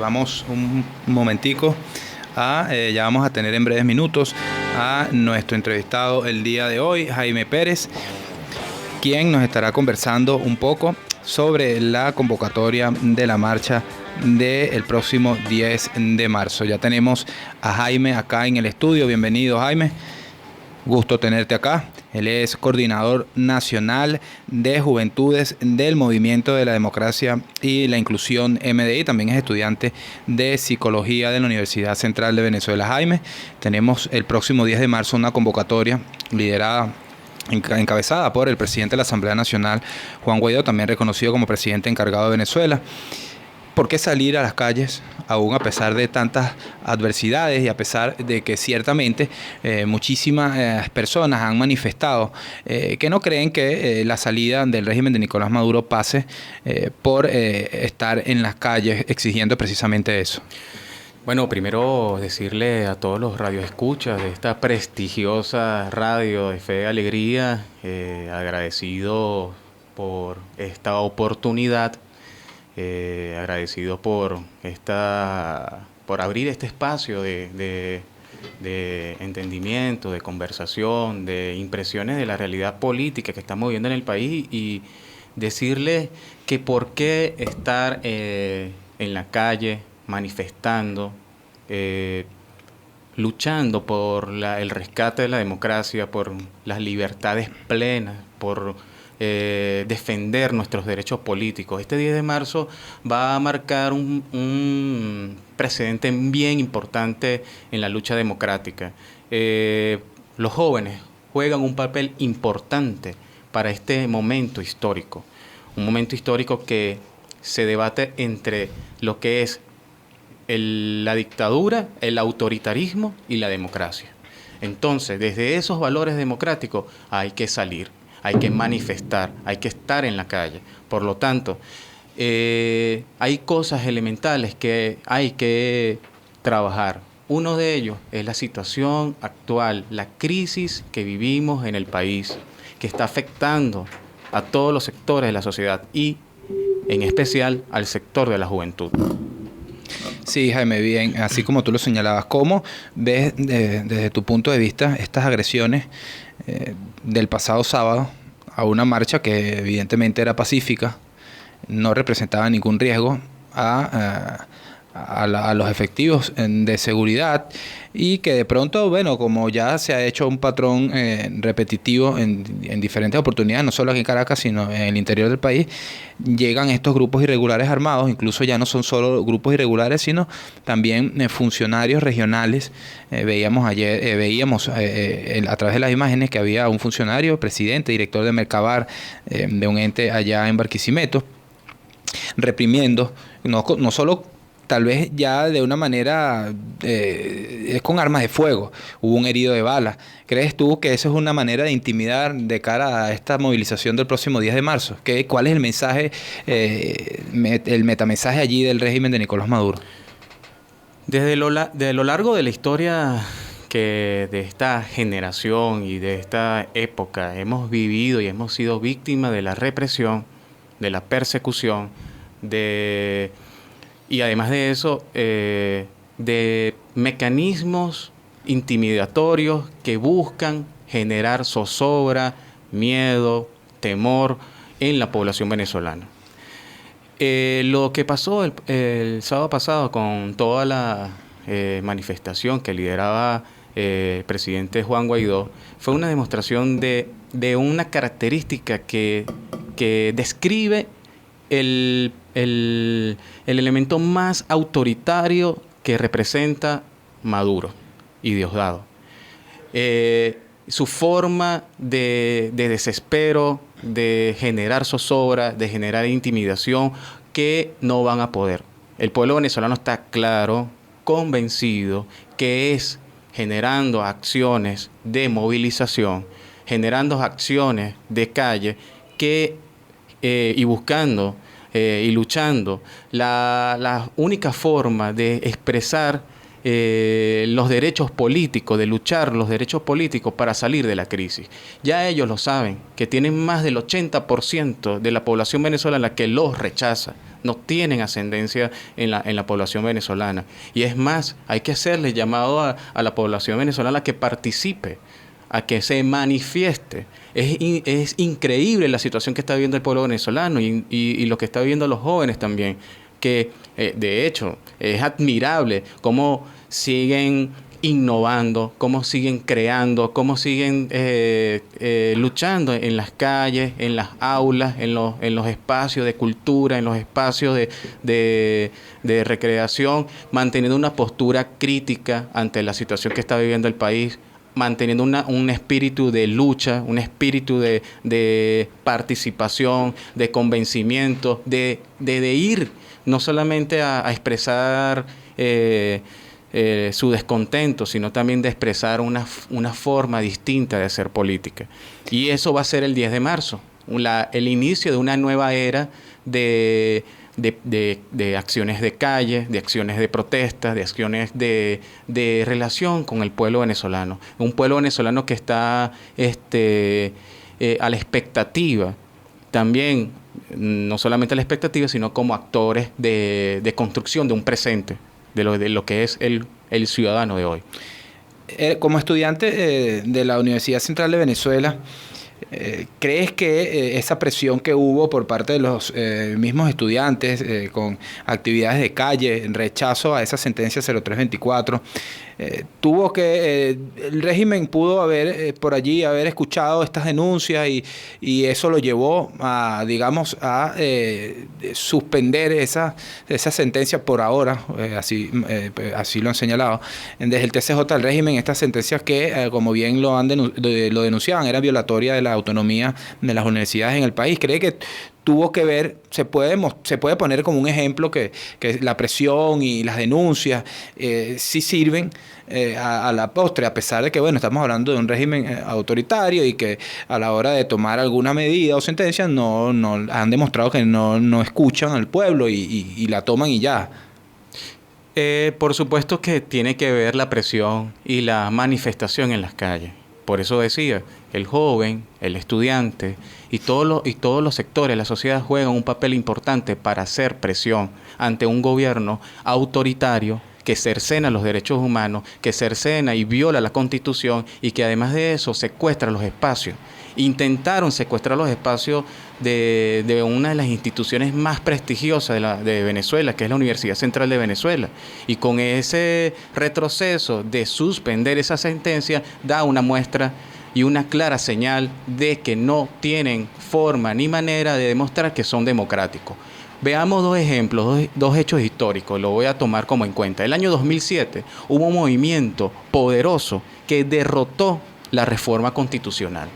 Vamos un momentico ya vamos a tener en breves minutos a nuestro entrevistado el día de hoy, Jaime Pérez, quien nos estará conversando un poco sobre la convocatoria de la marcha del próximo 10 de marzo. Ya tenemos a Jaime acá en el estudio. Bienvenido, Jaime. Gusto tenerte acá. Él es coordinador nacional de Juventudes del Movimiento de la Democracia y la Inclusión MDI. También es estudiante de Psicología de la Universidad Central de Venezuela. Jaime, tenemos el próximo 10 de marzo una convocatoria encabezada por el presidente de la Asamblea Nacional, Juan Guaidó, también reconocido como presidente encargado de Venezuela. ¿Por qué salir a las calles, aún a pesar de tantas adversidades y a pesar de que ciertamente muchísimas personas han manifestado que no creen que la salida del régimen de Nicolás Maduro pase por estar en las calles exigiendo precisamente eso? Bueno, primero decirle a todos los radioescuchas de esta prestigiosa radio de Fe y Alegría, agradecido por esta oportunidad. Agradecido por abrir este espacio de entendimiento, de conversación, de impresiones de la realidad política que estamos viviendo en el país, y decirle que por qué estar en la calle manifestando, luchando por el rescate de la democracia, por las libertades plenas, por defender nuestros derechos políticos. Este 10 de marzo va a marcar un precedente bien importante en la lucha democrática. Los jóvenes juegan un papel importante para este momento histórico. Un momento histórico que se debate entre lo que es la dictadura, el autoritarismo y la democracia. Entonces, desde esos valores democráticos hay que salir, hay que manifestar, hay que estar en la calle. Por lo tanto, hay cosas elementales que hay que trabajar. Uno de ellos es la situación actual, la crisis que vivimos en el país, que está afectando a todos los sectores de la sociedad y, en especial, al sector de la juventud. Sí, Jaime, bien, así como tú lo señalabas, ¿cómo ves desde tu punto de vista estas agresiones del pasado sábado a una marcha que evidentemente era pacífica, no representaba ningún riesgo a los efectivos de seguridad, y que de pronto, bueno, como ya se ha hecho un patrón repetitivo en diferentes oportunidades, no solo aquí en Caracas, sino en el interior del país, llegan estos grupos irregulares armados? Incluso ya no son solo grupos irregulares, sino también funcionarios regionales. Veíamos a través de las imágenes que había un funcionario, presidente, director de Mercabar, de un ente allá en Barquisimeto, reprimiendo, no solo tal vez ya de una manera es con armas de fuego, hubo un herido de bala. ¿Crees tú que eso es una manera de intimidar de cara a esta movilización del próximo 10 de marzo? ¿Cuál es el mensaje, el metamensaje allí del régimen de Nicolás Maduro? De lo largo de la historia que de esta generación y de esta época hemos vivido y hemos sido víctimas de la represión, de la persecución, y además de eso, de mecanismos intimidatorios que buscan generar zozobra, miedo, temor en la población venezolana. Lo que pasó el sábado pasado con toda la manifestación que lideraba el presidente Juan Guaidó fue una demostración de una característica que describe el elemento más autoritario que representa Maduro y Diosdado. Su forma de desespero, de generar zozobra, de generar intimidación, que no van a poder. El pueblo venezolano está claro, convencido, que es generando acciones de movilización, generando acciones de calle y buscando y luchando la única forma de expresar los derechos políticos, de luchar los derechos políticos para salir de la crisis. Ya ellos lo saben, que tienen más del 80% de la población venezolana que los rechaza. No tienen ascendencia en la población venezolana. Y es más, hay que hacerle llamado a la población venezolana que participe, a que se manifieste. Es increíble la situación que está viviendo el pueblo venezolano y lo que está viviendo los jóvenes también, que de hecho es admirable cómo siguen innovando, cómo siguen creando, cómo siguen luchando en las calles, en las aulas, en los espacios de cultura, en los espacios de recreación, manteniendo una postura crítica ante la situación que está viviendo el país, manteniendo un espíritu de lucha, un espíritu de participación, de convencimiento, de ir no solamente a expresar su descontento, sino también de expresar una forma distinta de hacer política. Y eso va a ser el 10 de marzo, el inicio de una nueva era de acciones de calle, de acciones de protesta, de acciones de relación con el pueblo venezolano. Un pueblo venezolano que está a la expectativa, también, no solamente a la expectativa, sino como actores de construcción de un presente, de lo que es el ciudadano de hoy. Como estudiante de la Universidad Central de Venezuela, ¿crees que esa presión que hubo por parte de los mismos estudiantes con actividades de calle, en rechazo a esa sentencia 0324, tuvo que el régimen pudo haber por allí haber escuchado estas denuncias y eso lo llevó a, digamos, a suspender esa sentencia por ahora, así lo han señalado desde el TCJ del régimen, estas sentencias que como bien lo denunciaban, eran violatorias de la autonomía de las universidades en el país? ¿Cree que tuvo que ver, se puede poner como un ejemplo que la presión y las denuncias sí sirven a la postre, a pesar de que, bueno, estamos hablando de un régimen autoritario y que a la hora de tomar alguna medida o sentencia no han demostrado que no escuchan al pueblo y la toman y ya? Por supuesto que tiene que ver la presión y la manifestación en las calles. Por eso decía, el joven, el estudiante y todos los sectores de la sociedad juegan un papel importante para hacer presión ante un gobierno autoritario que cercena los derechos humanos, que cercena y viola la Constitución y que además de eso secuestra los espacios. Intentaron secuestrar los espacios de una de las instituciones más prestigiosas de Venezuela, que es la Universidad Central de Venezuela. Y con ese retroceso de suspender esa sentencia, da una muestra y una clara señal de que no tienen forma ni manera de demostrar que son democráticos. Veamos dos ejemplos, dos hechos históricos, lo voy a tomar como en cuenta. El año 2007 hubo un movimiento poderoso que derrotó la reforma constitucional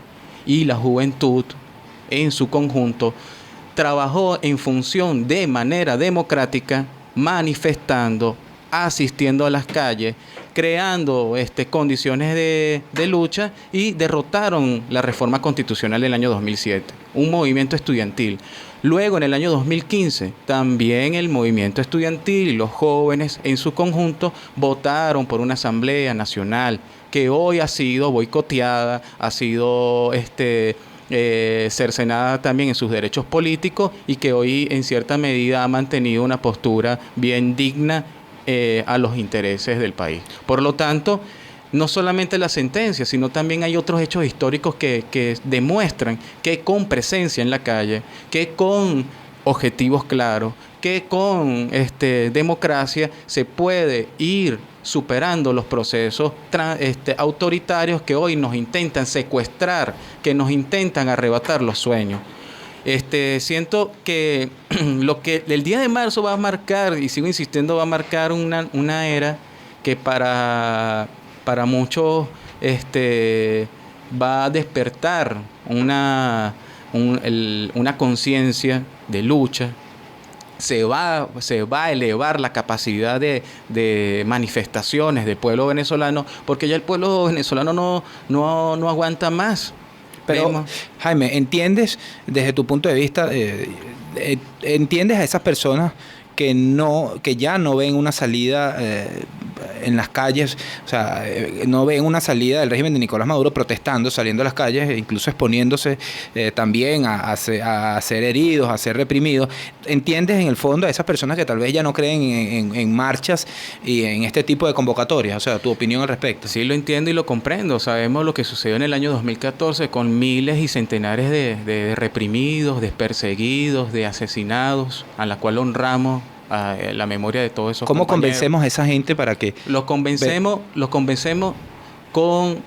y la juventud en su conjunto trabajó en función de manera democrática, manifestando, asistiendo a las calles, creando condiciones de lucha y derrotaron la reforma constitucional del año 2007, un movimiento estudiantil. Luego, en el año 2015, también el movimiento estudiantil y los jóvenes en su conjunto votaron por una asamblea nacional que hoy ha sido boicoteada, ha sido cercenada también en sus derechos políticos y que hoy en cierta medida ha mantenido una postura bien digna a los intereses del país. Por lo tanto, no solamente la sentencia, sino también hay otros hechos históricos que demuestran que con presencia en la calle, que con objetivos claros, que con democracia se puede ir superando los procesos autoritarios que hoy nos intentan secuestrar, que nos intentan arrebatar los sueños. Siento que lo que el día de marzo va a marcar, y sigo insistiendo, va a marcar una era que para muchos va a despertar una conciencia de lucha. Se va a elevar la capacidad de manifestaciones del pueblo venezolano, porque ya el pueblo venezolano no aguanta más. Pero, Jaime, ¿entiendes desde tu punto de vista, entiendes a esas personas que ya no ven una salida en las calles, o sea, no ven una salida del régimen de Nicolás Maduro protestando, saliendo a las calles, e incluso exponiéndose también a ser heridos, a ser reprimidos. ¿Entiendes en el fondo a esas personas que tal vez ya no creen en marchas y en este tipo de convocatorias? O sea, tu opinión al respecto. Sí, lo entiendo y lo comprendo. Sabemos lo que sucedió en el año 2014 con miles y centenares de reprimidos, de perseguidos, de asesinados, a la cual honramos a la memoria de todos esos ¿Cómo compañeros. convencemos a esa gente para que... Los convencemos con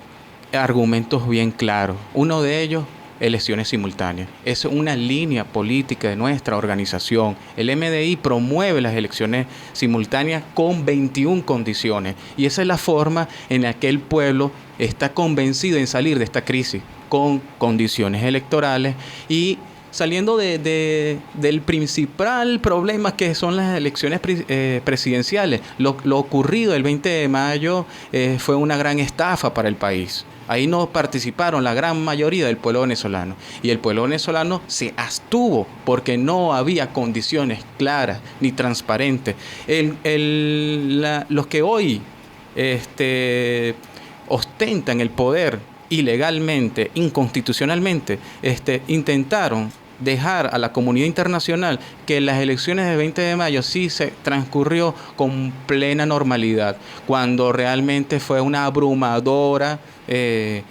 argumentos bien claros. Uno de ellos, elecciones simultáneas. Es una línea política de nuestra organización. El MDI promueve las elecciones simultáneas con 21 condiciones. Y esa es la forma en la que el pueblo está convencido en salir de esta crisis, con condiciones electorales y saliendo del principal problema que son las elecciones presidenciales. Lo ocurrido el 20 de mayo fue una gran estafa para el país. Ahí no participaron la gran mayoría del pueblo venezolano. Y el pueblo venezolano se abstuvo porque no había condiciones claras ni transparentes. Los que hoy ostentan el poder ilegalmente, inconstitucionalmente, intentaron dejar a la comunidad internacional que las elecciones del 20 de mayo sí se transcurrió con plena normalidad, cuando realmente fue una abrumadora y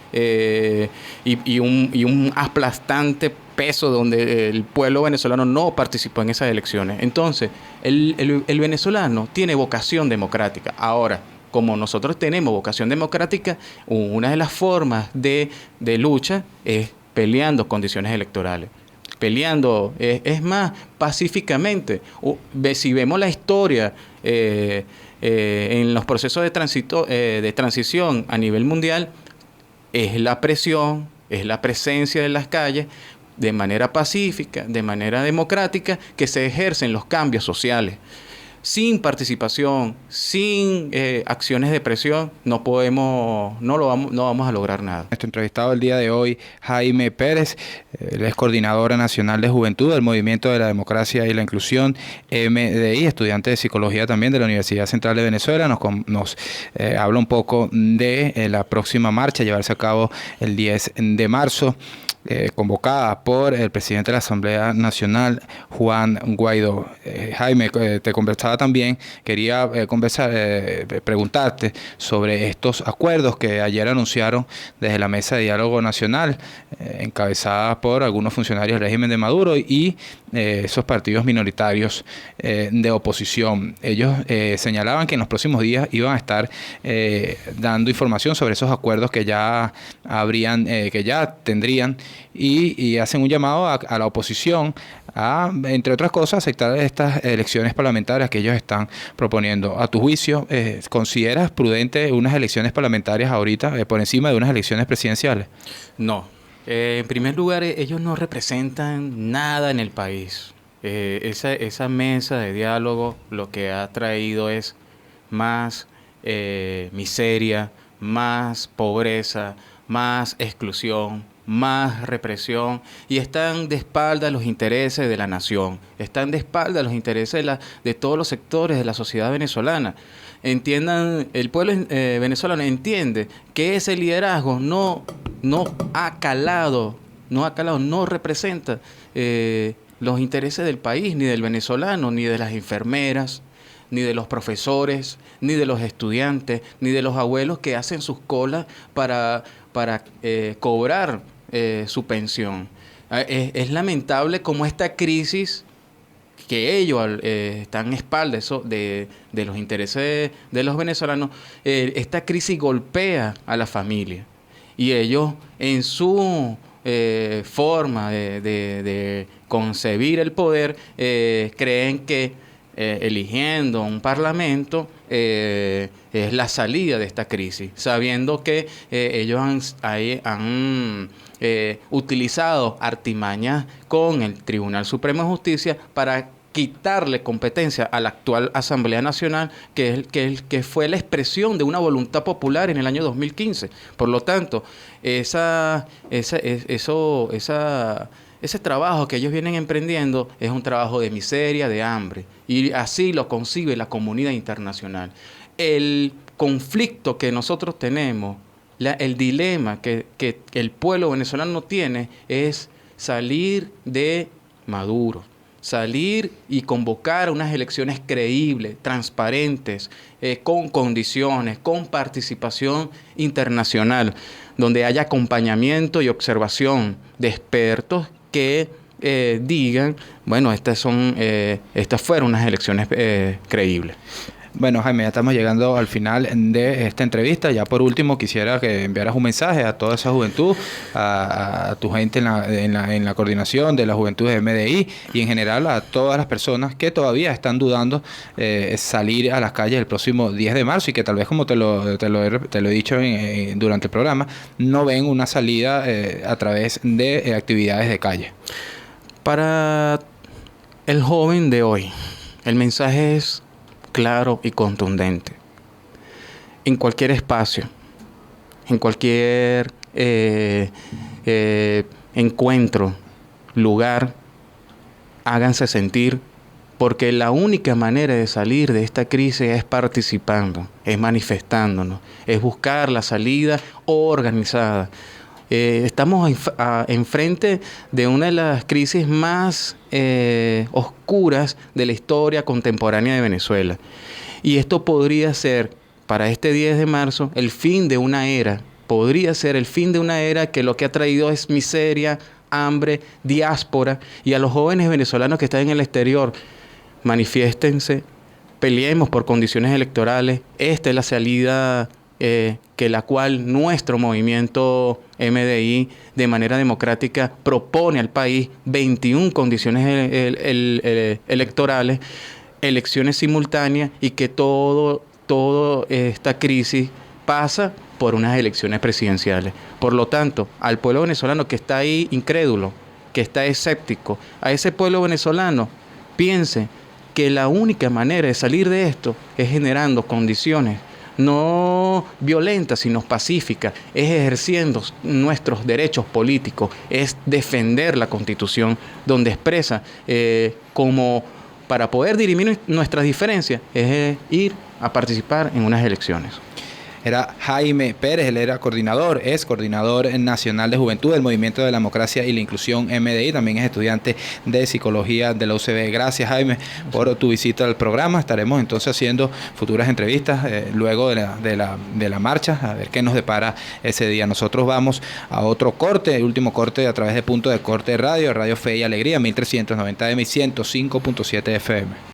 un aplastante peso donde el pueblo venezolano no participó en esas elecciones. Entonces, el venezolano tiene vocación democrática. Ahora, como nosotros tenemos vocación democrática, una de las formas de lucha es peleando condiciones electorales. Peleando, es más, pacíficamente. Si vemos la historia en los procesos de transición a nivel mundial, es la presión, es la presencia de las calles, de manera pacífica, de manera democrática, que se ejercen los cambios sociales. Sin participación, sin acciones de presión, no vamos a lograr nada. Nuestro entrevistado el día de hoy, Jaime Pérez, él es coordinadora nacional de juventud del Movimiento de la Democracia y la Inclusión, MDI, estudiante de psicología también de la Universidad Central de Venezuela. Nos habla un poco de la próxima marcha a llevarse a cabo el 10 de marzo. Convocada por el presidente de la Asamblea Nacional, Juan Guaidó. Jaime, te conversaba también, quería preguntarte sobre estos acuerdos que ayer anunciaron desde la Mesa de Diálogo Nacional, encabezada por algunos funcionarios del régimen de Maduro y esos partidos minoritarios de oposición. Ellos señalaban que en los próximos días iban a estar dando información sobre esos acuerdos que ya que ya tendrían, y hacen un llamado a la oposición a, entre otras cosas, aceptar estas elecciones parlamentarias que ellos están proponiendo. A tu juicio, ¿consideras prudente unas elecciones parlamentarias ahorita por encima de unas elecciones presidenciales? No. En primer lugar, ellos no representan nada en el país. Esa mesa de diálogo lo que ha traído es más miseria, más pobreza, más exclusión, más represión, y están de espaldas los intereses de la nación, están de espaldas los intereses de todos los sectores de la sociedad venezolana. Entiendan, el pueblo venezolano entiende que ese liderazgo no ha calado, no representa los intereses del país, ni del venezolano, ni de las enfermeras, ni de los profesores, ni de los estudiantes, ni de los abuelos que hacen sus colas para cobrar su pensión. Es lamentable cómo esta crisis, que ellos están a espaldas de los intereses de los venezolanos, esta crisis golpea a la familia. Y ellos, en su forma de concebir el poder, creen que eligiendo un parlamento es la salida de esta crisis, sabiendo que ellos han utilizado artimañas con el Tribunal Supremo de Justicia para quitarle competencia a la actual Asamblea Nacional, que fue la expresión de una voluntad popular en el año 2015. Por lo tanto, ese trabajo que ellos vienen emprendiendo es un trabajo de miseria, de hambre, y así lo concibe la comunidad internacional. El conflicto que nosotros tenemos, el dilema que el pueblo venezolano tiene es salir de Maduro, salir y convocar unas elecciones creíbles, transparentes, con condiciones, con participación internacional, donde haya acompañamiento y observación de expertos que digan, bueno, estas fueron unas elecciones creíbles. Bueno, Jaime, ya estamos llegando al final de esta entrevista. Ya por último, quisiera que enviaras un mensaje a toda esa juventud, a tu gente en la coordinación de la juventud de MDI y en general a todas las personas que todavía están dudando salir a las calles el próximo 10 de marzo y que tal vez, como te lo he dicho durante el programa, no ven una salida a través de actividades de calle. Para el joven de hoy, el mensaje es claro y contundente. En cualquier espacio, en cualquier encuentro, lugar, háganse sentir, porque la única manera de salir de esta crisis es participando, es manifestándonos, es buscar la salida organizada. Estamos enfrente de una de las crisis más oscuras de la historia contemporánea de Venezuela. Y esto podría ser, para este 10 de marzo, el fin de una era. Podría ser el fin de una era que lo que ha traído es miseria, hambre, diáspora. Y a los jóvenes venezolanos que están en el exterior, manifiéstense, peleemos por condiciones electorales. Esta es la salida que la cual nuestro movimiento MDI de manera democrática propone al país: 21 condiciones electorales, elecciones simultáneas, y que todo esta crisis pasa por unas elecciones presidenciales. Por lo tanto, al pueblo venezolano que está ahí incrédulo, que está escéptico, a ese pueblo venezolano, piense que la única manera de salir de esto es generando condiciones no violentas, sino pacíficas, es ejerciendo nuestros derechos políticos, es defender la Constitución, donde expresa como para poder dirimir nuestras diferencias, es ir a participar en unas elecciones. Era Jaime Pérez, él es coordinador nacional de juventud del Movimiento de la Democracia y la Inclusión MDI, también es estudiante de psicología de la UCB. Gracias, Jaime, por tu visita al programa. Estaremos entonces haciendo futuras entrevistas luego de la marcha, a ver qué nos depara ese día. Nosotros vamos a otro corte, el último corte a través de Punto de Corte Radio Fe y Alegría, 1390M y 105.7 FM.